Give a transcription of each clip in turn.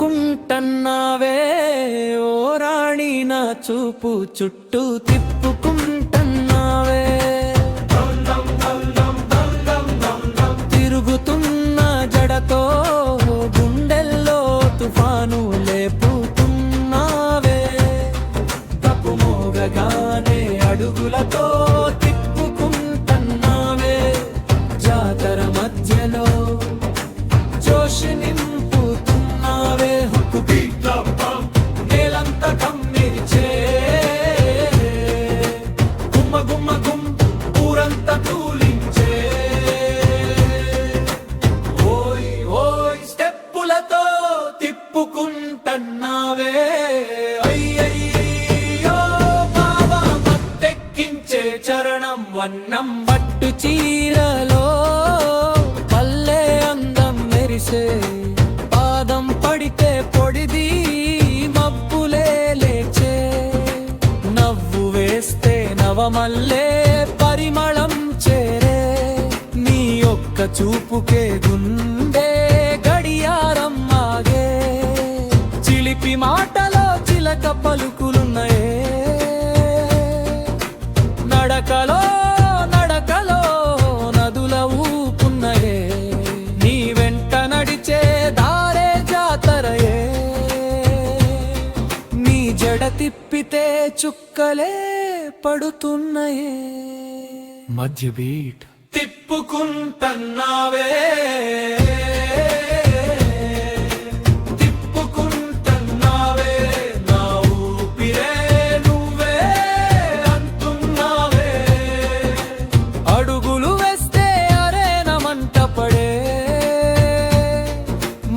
తిప్పుకుంటన్నావే ఓ రాణి నా చూపు చుట్టూ తిప్పుకుంటన్నావే తిరుగుతున్న జడతో గుండెల్లో తుఫాను లేపుతున్నావే తప్పు మోగగానే అడుగులతో తిప్పుకుంటన్నావే జాతర మధ్యలో జోష్ నింపుతున్నావే హుక్కు నేలంతా కమ్మిరిచే గుమ్మ గుమ్మ గుమ్ ఊరంతా తూలించే ఓయ్ ఓయ్ స్టెప్పులతో తిప్పుకుంటన్నావే అయ్యయ్యో బాబా మత్తెక్కించే చరణం వన్నం పట్టు చీరలో పల్లె అందం మెరిసే పాదం పడితే పొడిది మబ్బులే లేచే నవ్వు వేస్తే నవమల్లే పరిమళం చేరే నీ ఒక్క చూపుకే గుండె గడియారం ఆగే చిలిపి మాటలో చిలక పలుకులున్నాయే నడకలో నడకలో నదుల ఊపున్నాయే నీ వెంట నడిచే దారే జాతరయే నీ జడ తిప్పితే చుక్కలే పడుతున్నాయే మధ్య బీట్ తిప్పుకుంటన్నావే తిప్పుకుంటన్నావే నా ఊపిరే నువ్వే అంటున్నావే అడుగులు వేస్తే అరేనమంట పడే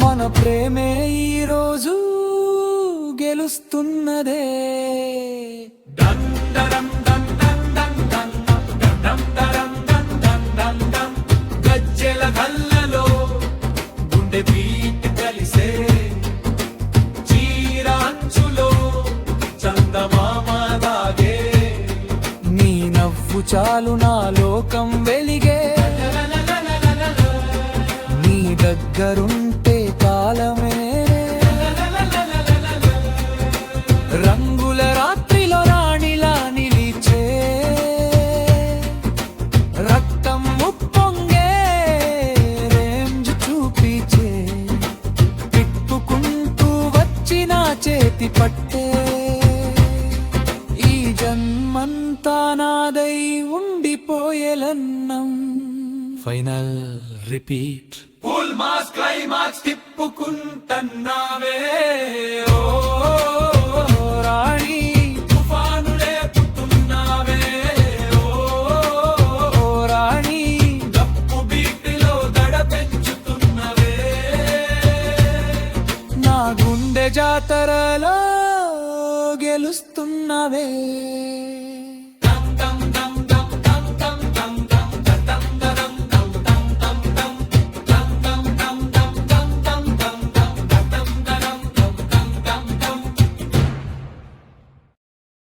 మన ప్రేమే ఈరోజు గెలుస్తున్నదే గజ్జెల కళ్ళలో గుండె బీట్ కలిసే చీర అంచులో చందమామ దాగే నీ నవ్వు చాలు నా లోకం వెలిగే నీ దగ్గరుంటే కాలమే రంగుల రాత్రిలో రాణిలా నిలిచే రక్తం ఉప్పొంగే రేంజ్ చూపిచే తిప్పుకుంటూ వచ్చిన చేతి పట్టే ఈ జన్మంతా నాదై ఉండిపోయేలన్నం final repeat full mass climax తిప్పుకుంటన్నావే ఓ రాణి తుఫానులే పుట్టున్నావే ఓ రాణి గప్పు బీటిలో దడ పెంచుతున్నవే నా గుండె జాతరలో గెలుస్తున్నవే